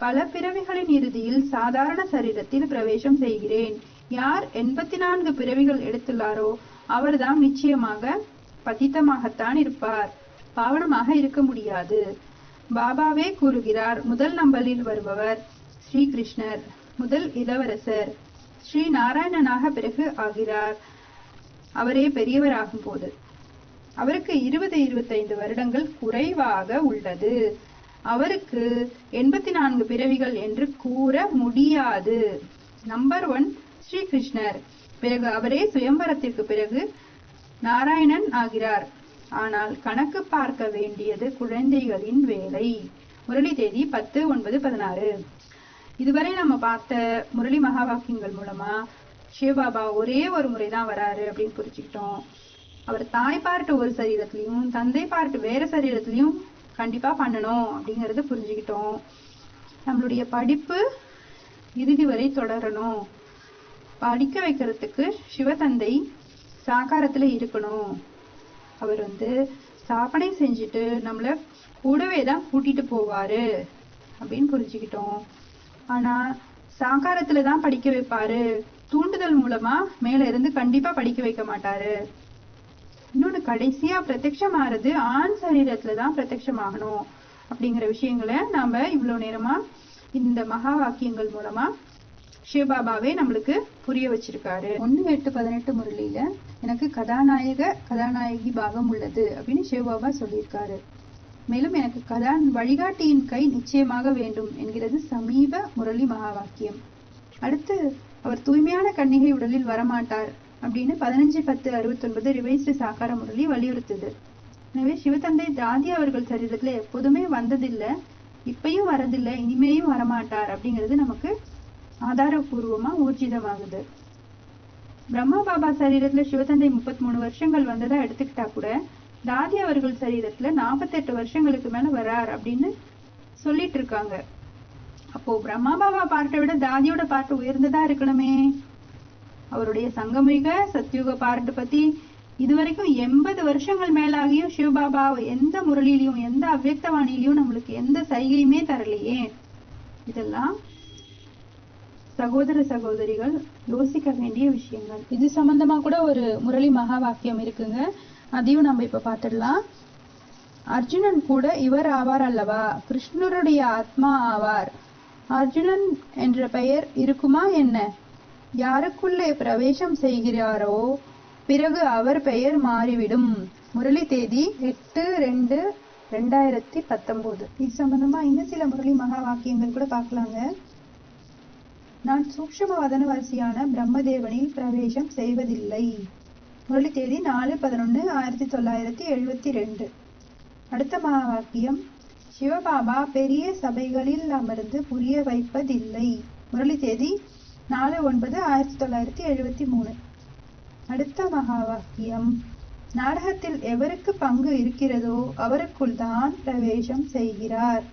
பல பிறவிகளின் இறுதியில் சாதாரண சரீரத்தில் பிரவேசம் செய்கிறேன். யார் 84 பிறவிகள் எடுத்துள்ளாரோ அவர்தான் நிச்சயமாக பதித்தமாகத்தான் இருப்பார், பாவனமாக இருக்க முடியாது. பாபாவே கூறுகிறார், முதல் நம்பரில் வருபவர் ஸ்ரீ கிருஷ்ணர், முதல் இளவரசர். ஸ்ரீ நாராயணனாக பிறகு ஆகிறார். அவரே பெரியவராகும் போது அவருக்கு 20-25 வருடங்கள் குறைவாக உள்ளது. அவருக்கு 84 பிறவிகள் என்று கூற முடியாது. நம்பர் 1 ஸ்ரீ கிருஷ்ணர். பிறகு அவரே சுயம்பரத்திற்கு பிறகு நாராயணன் ஆகிறார். ஆனால் கணக்கு பார்க்க வேண்டியது குழந்தைகளின் வேலை. முரளி தேதி 10/9/16. இதுவரை நம்ம பார்த்த முரளி மகா வாக்கியங்கள் மூலமா சிவபாபா ஒரே ஒரு முறைதான் வராரு அப்படின்னு புரிஞ்சுக்கிட்டோம். அவர் தாய் பார்ட்டு ஒரு சரீரத்திலையும் தந்தை பார்ட்டு வேற சரீரத்திலையும் கண்டிப்பா பண்ணணும் அப்படிங்கறத புரிஞ்சுக்கிட்டோம். நம்மளுடைய படிப்பு இறுதி வரை தொடரணும். படிக்க வைக்கிறதுக்கு சிவதந்தை சாகாரத்துல இருக்கணும். அவர் ஸ்தாபனை செஞ்சுட்டு நம்மள கூடவே தான் கூட்டிட்டு போவாரு அப்படின்னு புரிஞ்சுக்கிட்டோம். ஆனா சாகாரத்துலதான் படிக்க வைப்பாரு, தூண்டுதல் மூலமா மேல இருந்து கண்டிப்பா படிக்க வைக்க மாட்டாரு. இன்னொன்னு, கடைசியா பிரத்யட்சம் ஆறது ஆண் சரீரத்துலதான் பிரத்யட்சம் ஆகணும். அப்படிங்கிற விஷயங்களை நாம இவ்வளவு நேரமா இந்த மகா வாக்கியங்கள் மூலமா சிவபாபாவே நம்மளுக்கு புரிய வச்சிருக்காரு. 1-8-18 முரளியில எனக்கு கதாநாயகி பாகம் உள்ளது அப்படின்னு சிவபாபா சொல்லியிருக்காரு. மேலும் எனக்கு வழிகாட்டியின் கை நிச்சயமாக வேண்டும் என்கிறது சமீப முரளி மகா வாக்கியம். அடுத்து அவர் தூய்மையான கன்னிகை உடலில் வரமாட்டார் அப்படின்னு 15-10-69 ரிவைஸ்டு சாக்கார முரளி வலியுறுத்துது. எனவே சிவதந்தை தாதி அவர்கள் சரீரத்துல எப்போதுமே வந்ததில்லை, இப்பயும் வரதில்லை, இனிமேயும் வரமாட்டார் அப்படிங்கிறது நமக்கு ஆதாரபூர்வமா ஊர்ஜிதமாகுது. பிரம்மா பாபா சரீரத்துல சிவதந்தை 33 வருஷங்கள் வந்ததா எடுத்துக்கிட்டா கூட தாதி அவர்கள் சரீரத்துல 48 வருஷங்களுக்கு மேல வரார் அப்படின்னு சொல்லிட்டு இருக்காங்க. அப்போ பிரம்மா பாபா பார்ட்டை விட தாதியோட பார்ட் உயர்ந்ததா இருக்கணுமே. அவருடைய சங்கமிக சத்யுக பார்ட் பத்தி இதுவரைக்கும் 80 வருஷங்கள் மேலாகியும் சிவபாபா எந்த முரளிலையும் எந்த அவ்யக்தவாணிலையும் நம்மளுக்கு எந்த சைகையுமே தரலையே. இதெல்லாம் சகோதர சகோதரிகள் யோசிக்க வேண்டிய விஷயங்கள். இது சம்பந்தமா கூட ஒரு முரளி மகா வாக்கியம் இருக்குங்க, அதையும் நம்ம இப்ப பார்த்துடலாம். அர்ஜுனன் கூட இவர் ஆவார் அல்லவா, கிருஷ்ணருடைய ஆத்மா ஆவார். அர்ஜுனன் என்ற பெயர் இருக்குமா என்ன? யாருக்குள்ளே பிரவேசம் செய்கிறாரோ பிறகு அவர் பெயர் மாறிவிடும். முரளி தேதி 8-2-2019. இது சம்பந்தமா இன்னும் சில முரளி மகா வாக்கியங்கள் கூட பார்க்கலாங்க. நான் சூக்ஷ்ம வதனவாசியான பிரம்மதேவனில் பிரவேசம் செய்வதில்லை. முரளி தேதி 4-11-1972. அடுத்த மகா வாக்கியம், சிவபாபா பெரிய சபைகளில் அமர்ந்து புரிய வைப்பதில்லை. முரளி தேதி 4-9-1973. அடுத்த மகா வாக்கியம், நாடகத்தில் எவருக்கு பங்கு இருக்கிறதோ அவருக்குள் தான் பிரவேசம் செய்கிறார்.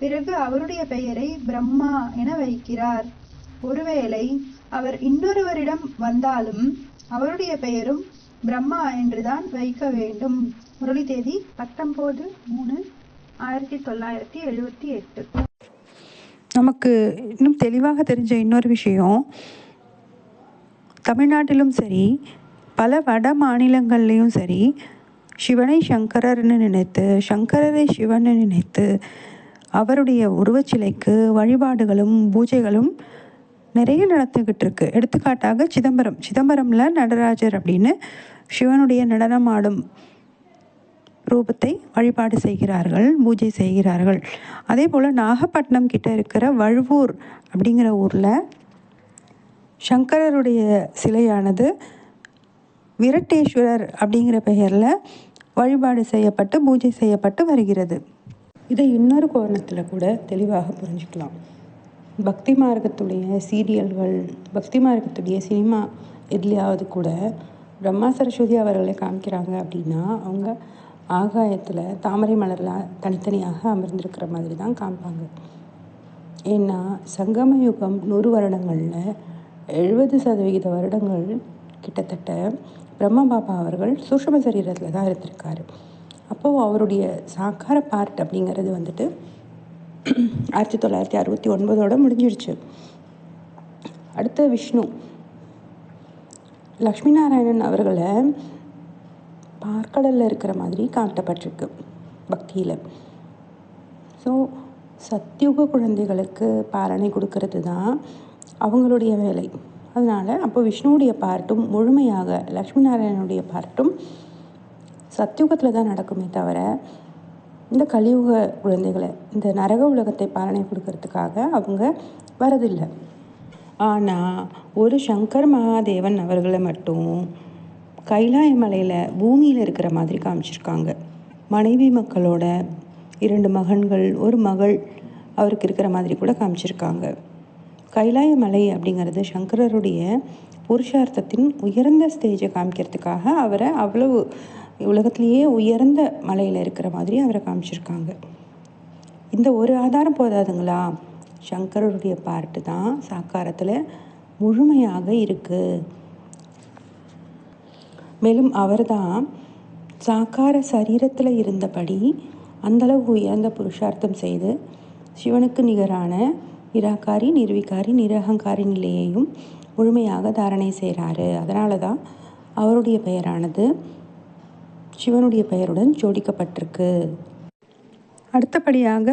பிறகு அவருடைய பெயரை பிரம்மா என வைக்கிறார். ஒருவேளை அவர் இன்னொருவரிடம் வந்தாலும் அவருடைய பெயரும் பிரம்மா என்றுதான் வைக்க வேண்டும். முரளி தேதி 19-3-1978. நமக்கு இன்னும் தெளிவாக தெரிஞ்ச இன்னொரு விஷயம், தமிழ்நாட்டிலும் சரி பல வட மாநிலங்கள்லேயும் சரி சிவனை சங்கரர்னு நினைத்து, சங்கரரை சிவனை நினைத்து அவருடைய உருவச்சிலைக்கு வழிபாடுகளும் பூஜைகளும் நிறைய நடந்துக்கிட்டு இருக்கு. எடுத்துக்காட்டாக சிதம்பரம்ல நடராஜர் அப்படின்னு சிவனுடைய நடனமாடும் ரூபத்தை வழிபாடு செய்கிறார்கள், பூஜை செய்கிறார்கள். அதே போல் நாகப்பட்டினம் கிட்ட இருக்கிற வழுவூர் அப்படிங்கிற ஊரில் சங்கரருடைய சிலையானது விரட்டேஸ்வரர் அப்படிங்கிற பெயரில் வழிபாடு செய்யப்பட்டு பூஜை செய்யப்பட்டு வருகிறது. இதை இன்னொரு கோணத்தில் கூட தெளிவாக புரிஞ்சுக்கலாம். பக்தி மார்க்கத்துடைய சீரியல்கள், பக்தி மார்க்கத்துடைய சினிமா எதுலையாவது கூட பிரம்மா சரஸ்வதி அவர்களை காமிக்கிறாங்க அப்படின்னா அவங்க ஆகாயத்தில் தாமரை மலரில் தனித்தனியாக அமர்ந்திருக்கிற மாதிரி தான் காமிப்பாங்க. ஏன்னா சங்கம யுகம் 100 வருடங்களில் 70% வருடங்கள் கிட்டத்தட்ட பிரம்மா பாபா அவர்கள் சூக்ஷ்ம சரீரத்தில் தான் இருந்திருக்காரு. அப்போது அவருடைய சாக்கார பார்ட் அப்படிங்கிறது வந்துட்டு 1969 முடிஞ்சிடுச்சு. அடுத்த விஷ்ணு லக்ஷ்மி நாராயணன் அவர்களை பார்க்கடலில் இருக்கிற மாதிரி காட்டப்பட்டிருக்கு பக்தியில். ஸோ சத்யுக குழந்தைகளுக்கு பாலனை கொடுக்கறது தான் அவங்களுடைய வேலை. அதனால் அப்போ விஷ்ணுவுடைய பார்ட்டும் முழுமையாக லக்ஷ்மி நாராயணனுடைய பார்ட்டும் சத்யுகத்தில் தான் நடக்குமே தவிர இந்த கலியுக குழந்தைகளை இந்த நரக உலகத்தை பாலனை கொடுக்கறதுக்காக அவங்க வரதில்லை. ஆனால் ஒரு சங்கர் மகாதேவன் அவர்களை மட்டும் கைலாய மலையில் பூமியில் இருக்கிற மாதிரி காமிச்சிருக்காங்க. மனைவி மக்களோட 2 மகன்கள் 1 மகள் அவருக்கு இருக்கிற மாதிரி கூட காமிச்சிருக்காங்க. கைலாய மலை அப்படிங்கிறது சங்கரருடைய புருஷார்த்தத்தின் உயர்ந்த ஸ்டேஜை காமிக்கிறதுக்காக அவரை அவ்வளவு உலகத்திலேயே உயர்ந்த மலையில் இருக்கிற மாதிரி அவரை காமிச்சிருக்காங்க. இந்த ஒரு ஆதாரம் போதாதுங்களா? சங்கரருடைய பார்ட்டு தான் சாக்காரத்தில் முழுமையாக இருக்குது. மேலும் அவர் தான் சாக்கார சரீரத்தில் இருந்தபடி அந்தளவு உயர்ந்த புருஷார்த்தம் செய்து சிவனுக்கு நிகரான நிராகாரி நிர்விகாரி நிரகங்காரி நிலையையும் முழுமையாக தாரணை செய்கிறாரு. அதனால தான் அவருடைய பெயரானது சிவனுடைய பெயருடன் ஜோடிக்கப்பட்டிருக்கு. அடுத்தபடியாக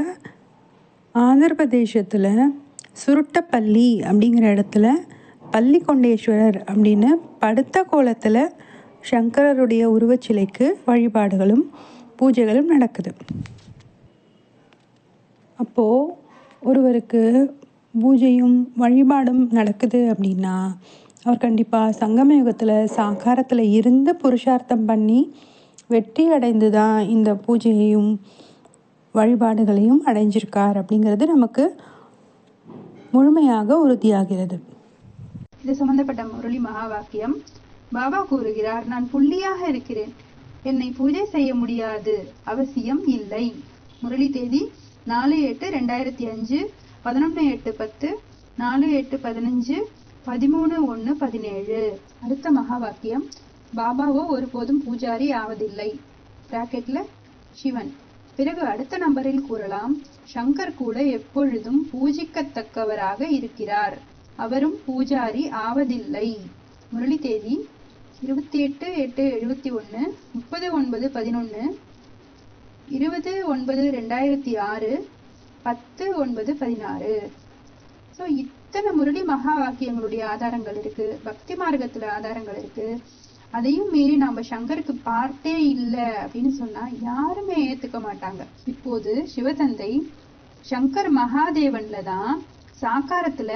ஆந்திர பிரதேசத்தில் சுருட்டப்பள்ளி அப்படிங்கிற இடத்துல பள்ளிகொண்டேஸ்வரர் அப்படின்னு படுத்த கோலத்தில் சங்கரருடைய உருவச்சிலைக்கு வழிபாடுகளும் பூஜைகளும் நடக்குது. அப்போது ஒருவருக்கு பூஜையும் வழிபாடும் நடக்குது அப்படின்னா அவர் கண்டிப்பாக சங்கம யுகத்தில் சாக்காரத்தில் இருந்து புருஷார்த்தம் பண்ணி வெற்றி அடைந்து தான் இந்த பூஜையையும் வழிபாடுகளையும் அடைஞ்சிருக்கார் அப்படிங்கிறது நமக்கு முழுமையாக உறுதியாகிறது. இது சம்பந்தப்பட்ட முரளி மகா வாக்கியம். பாபா கூறுகிறார், நான் புள்ளியாக இருக்கிறேன், என்னை பூஜை செய்ய முடியாது, அவசியம் இல்லை. முரளி தேதி 4/8/2005, 11/8/10, 4/8/15, 13/1/17. அடுத்த மகா வாக்கியம், பாபாவோ ஒருபோதும் பூஜாரி ஆவதில்லை. பிராக்கெட்ல சிவன். பிறகு அடுத்த நம்பரில் கூறலாம், சங்கர் கூட எப்பொழுதும் பூஜிக்கத்தக்கவராக இருக்கிறார், அவரும் பூஜாரி ஆவதில்லை. முரளி தேதி 28/8/71, 30/9/11, 20/9/2006, 10/9/16. ஸோ இத்தனை முரளி மகா வாக்கியங்களுடைய ஆதாரங்கள் இருக்கு, பக்தி மார்க்கத்துல ஆதாரங்கள் இருக்கு. அதையும் மீறி நாம சங்கருக்கு பார்த்தே இல்லை அப்படின்னு சொன்னா யாருமே ஏத்துக்க மாட்டாங்க. இப்போது சிவதந்தை சங்கர் மகாதேவன்ல தான் சாக்காரத்துல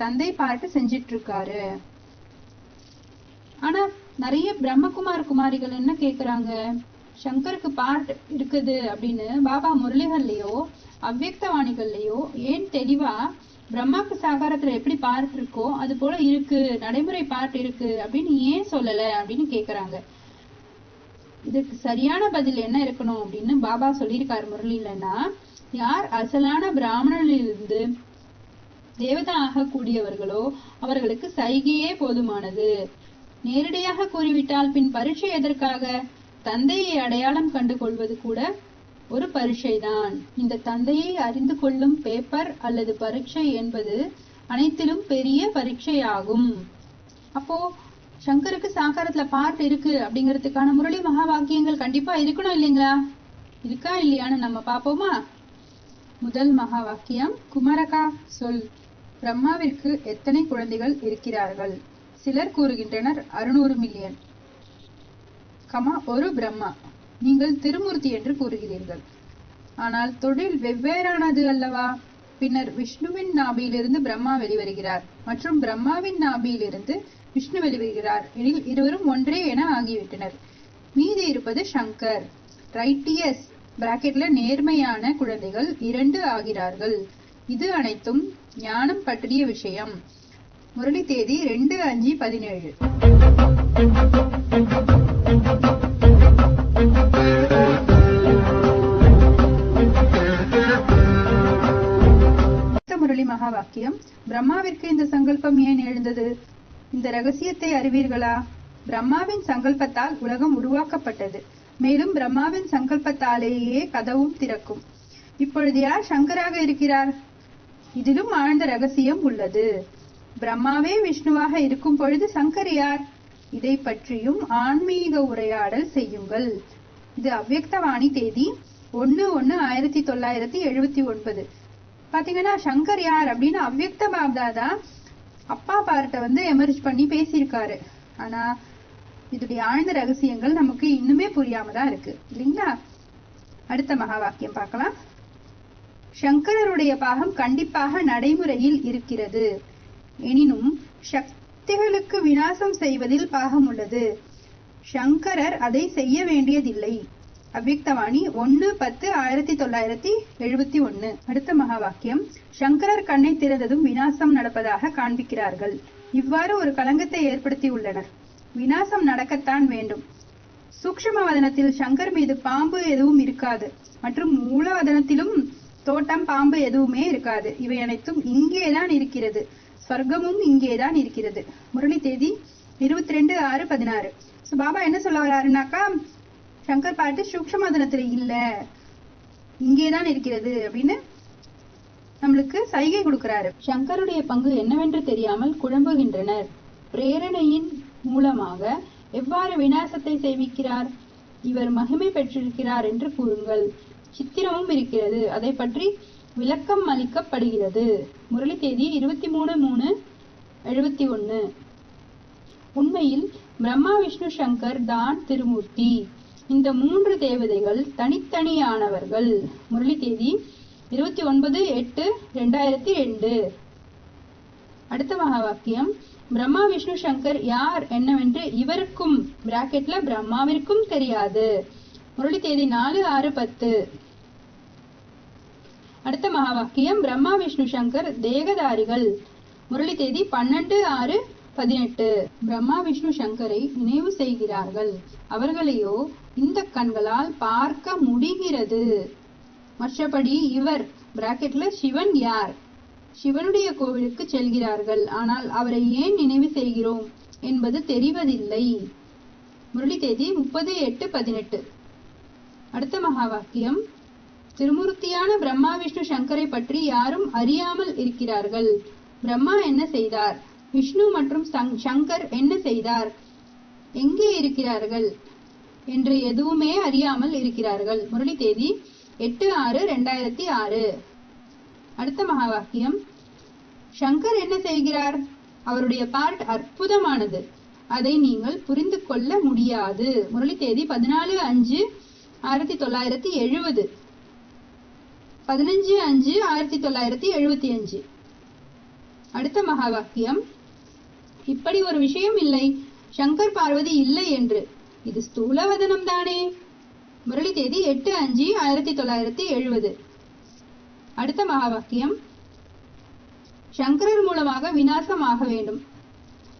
தந்தை பாட்டு செஞ்சிட்டு இருக்காரு. ஆனா நிறைய பிரம்மகுமார் குமாரிகள் என்ன கேக்குறாங்க, சங்கருக்கு பாட்டு இருக்குது அப்படின்னு பாபா முரளிகள்லயோ அவ்யக்தவாணிகள்லயோ ஏன் தெளிவா பிரம்மாக்கு சாகாரத்துல எப்படி பாட்டு இருக்கோ அது போல இருக்கு, நடைமுறை பாட்டு இருக்கு அப்படின்னு ஏன் சொல்லல அப்படின்னு கேக்குறாங்க. இதுக்கு சரியான பதில் என்ன இருக்கணும் அப்படின்னு பாபா சொல்லியிருக்காரு முரளிலன்னா, யார் அசலான பிராமணனிலிருந்து தேவதா ஆகக்கூடியவர்களோ அவர்களுக்கு சைகையே போதுமானது. நேரடியாக கூறிவிட்டால் பின் பரீட்சை எதற்காக? தந்தையை அடையாளம் கண்டு கொள்வது கூட ஒரு பரீட்சைதான். இந்த தந்தையை அறிந்து கொள்ளும் பேப்பர் அல்லது பரீட்சை என்பது அனைத்திலும் பெரிய பரீட்சையாகும். அப்போ சங்கருக்கு சாகாரத்துல பாட்டு இருக்கு அப்படிங்கிறதுக்கான முரளி மகா வாக்கியங்கள் கண்டிப்பா இருக்கணும் இல்லைங்களா? இருக்கா இல்லையான்னு நம்ம பாப்போமா? முதல் மகா வாக்கியம், குமரகா சொல், பிரம்மாவிற்கு எத்தனை குழந்தைகள் இருக்கிறார்கள்? சிலர் கூறுகின்றனர் 600 மில்லியன், ஒரு பிரம்மா. நீங்கள் திருமூர்த்தி என்று கூறுகிறீர்கள். ஆனால் தொழில் வெவ்வேறானது அல்லவா? பின்னர் விஷ்ணுவின் நாபியிலிருந்து பிரம்மா வெளிவருகிறார் மற்றும் பிரம்மாவின் நாபியிலிருந்து விஷ்ணு வெளிவருகிறார் எனில் இருவரும் ஒன்றே என ஆகிவிட்டனர். மீதி இருப்பது சங்கர், ரைட்டியஸ் பிராக்கெட்ல நேர்மையான குழந்தைகள் 2 ஆகிறார்கள். இது அனைத்தும் ஞானம் பற்றிய விஷயம். முரளி தேதி 2/5/17. முரளி மகா வாக்கியம், பிரம்மாவிற்கு இந்த சங்கல்பம் ஏன் எழுந்தது? இந்த ரகசியத்தை அறிவீர்களா? பிரம்மாவின் சங்கல்பத்தால் உலகம் உருவாக்கப்பட்டது. மேலும் பிரம்மாவின் சங்கல்பத்தாலேயே கதவும் திறக்கும். இப்பொழுது யார் சங்கராக இருக்கிறார்? இதிலும் ஆழ்ந்த ரகசியம் உள்ளது. பிரம்மாவே விஷ்ணுவாக இருக்கும் பொழுது சங்கர் யார்? இதை பற்றியும் ஆன்மீக உரையாடல் செய்யுங்கள். இது அவ்யக்தவாணி தேதி 1/1/1979. பாத்தீங்கன்னா சங்கர் யார் அப்படின்னு அவ்யக்த பாப்தாதா அப்பா பார்ட்ட எமர்ஜ் பண்ணி பேசியிருக்காரு. ஆனா இதோடைய ஆழ்ந்த ரகசியங்கள் நமக்கு இன்னுமே புரியாம தான் இருக்கு இல்லைங்களா? அடுத்த மகா வாக்கியம் பார்க்கலாம். சங்கரருடைய பாகம் கண்டிப்பாக நடைமுறையில் இருக்கிறது. எனினும் சக்திகளுக்கு விநாசம் செய்வதில் பாகம் உள்ளது. சங்கரர் அதை செய்ய வேண்டியதில்லை. அவ்யக்தவாணி 1/10/1971. அடுத்த மகா வாக்கியம், சங்கரர் கண்ணை திறந்ததும் விநாசம் நடப்பதாக காண்பிக்கிறார்கள். இவ்வாறு ஒரு களங்கத்தை ஏற்படுத்தி உள்ளனர். விநாசம் நடக்கத்தான் வேண்டும். சூக்ஷ்மவதனத்தில் சங்கர் மீது பாம்பு எதுவும் இருக்காது மற்றும் மூலவதனத்திலும் தோட்டம் பாம்பு எதுவுமே இருக்காது. இவை அனைத்தும் இங்கேதான் இருக்கிறது. ஸ்வர்க்கமும் இங்கேதான் இருக்கிறது. முரளி தேதி 22/6/16. பாபா என்ன சொல்ல வர்றாருனாக்கா, சங்கர் பாட்டு சூக்ஷ்மவதனத்துல இல்ல, இங்கேதான் இருக்கிறது அப்படின்னு நம்மளுக்கு சைகை கொடுக்கிறாரு. சங்கருடைய பங்கு என்னவென்று தெரியாமல் குழம்புகின்றனர். பிரேரணையின் மூலமாக எவ்வாறு விநாசத்தை சேமிக்கிறார்? இவர் மகிமை பெற்றிருக்கிறார் என்று கூறுங்கள். சித்திரமும் இருக்கிறது. அதை பற்றி விளக்கம் அளிக்கப்படுகிறது. முரளி தேதி 23/3/71. உண்மையில் பிரம்மா விஷ்ணு சங்கர் தான் திருமூர்த்தி. இந்த 3 தேவதைகள் தனித்தனியானவர்கள். முரளி தேதி 29/8/2002. அடுத்த மகா வாக்கியம், பிரம்மா விஷ்ணு சங்கர் யார் என்னவென்று இவருக்கும் பிராக்கெட்ல பிரம்மாவிற்கும் தெரியாது. முரளி தேதி 4/6/10. அடுத்த மகா வாக்கியம், பிரம்மா விஷ்ணு சங்கர் தேகதாரிகள். முரளி தேதி 12/6/18. பிரம்மா விஷ்ணு சங்கரை நினைவு செய்கிறார்கள். அவர்களையோ இந்த கண்களால் பார்க்க முடிகிறது. மற்றபடி இவர் பிராக்கெட்ல சிவன் யார்? சிவனுடைய கோவிலுக்கு செல்கிறார்கள். ஆனால் அவரை ஏன் நினைவு செய்கிறோம் என்பது தெரிவதில்லை. முரளி தேதி 30/8/18. அடுத்த மகா வாக்கியம், திருமூர்த்தியான பிரம்மா விஷ்ணு சங்கரை பற்றி யாரும் அறியாமல் இருக்கிறார்கள். பிரம்மா என்ன செய்தார்? விஷ்ணு மற்றும் சங்கர் என்ன செய்தார்? எங்கே இருக்கிறார்கள் என்று எதுவுமே அறியாமல் இருக்கிறார்கள். முரளி தேதி 8/6/2006. அடுத்த மகா வாக்கியம், சங்கர் என்ன செய்கிறார்? அவருடைய பார்ட் அற்புதமானது. அதை நீங்கள் புரிந்து கொள்ள முடியாது. முரளி தேதி 14/5/1970. 15/5/1975. அடுத்த மகா வாக்கியம், இப்படி ஒரு விஷயம் இல்லை, சங்கர் பார்வதி இல்லை என்று. இது ஸ்தூலவதனம் தானே. முரளி தேதி 8/5/1970. அடுத்த மகா வாக்கியம், சங்கரர் மூலமாக விநாசம் ஆக வேண்டும்.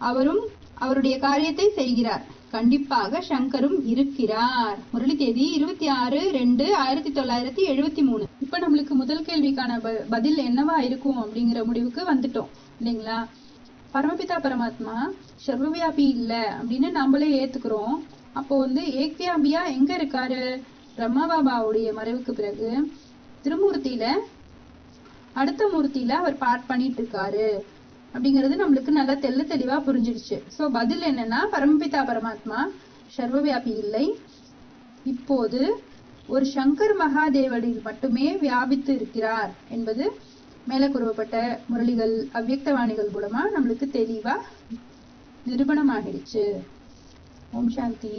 அவரும் அவருடைய காரியத்தை செய்கிறார். கண்டிப்பாக சங்கரும் இருக்கிறார். முரளி தேதி 26/2/1973. இப்ப நம்மளுக்கு முதல் கேள்விக்கான பதில் என்னவா இருக்கும் அப்படிங்கிற முடிவுக்கு வந்துட்டோம் இல்லைங்களா? பரமபிதா பரமாத்மா சர்வவியாபி இல்ல அப்படின்னு நம்மளே ஏத்துக்கிறோம். அப்போ ஏக்வியாபியா எங்க இருக்காரு? பிரம்மா பாபாவுடைய மறைவுக்கு பிறகு திருமூர்த்தியில அடுத்த மூர்த்தியில அவர் பார்ட் பண்ணிட்டு இருக்காரு அப்படிங்கிறது நம்மளுக்கு நல்லா தெளிவா புரிஞ்சிடுச்சு. சோ பதில் என்னன்னா, பரமபிதா பரமாத்மா சர்வவியாபி இல்லை. இப்போது ஒரு சங்கர் மகாதேவனில் மட்டுமே வியாபித்து இருக்கிறார் என்பது மேல கூறப்பட்ட முரளிகள் அவ்யக்தவாணிகள் மூலமா நம்மளுக்கு தெளிவா நிரூபணமாகிடுச்சு. ஓம் சாந்தி.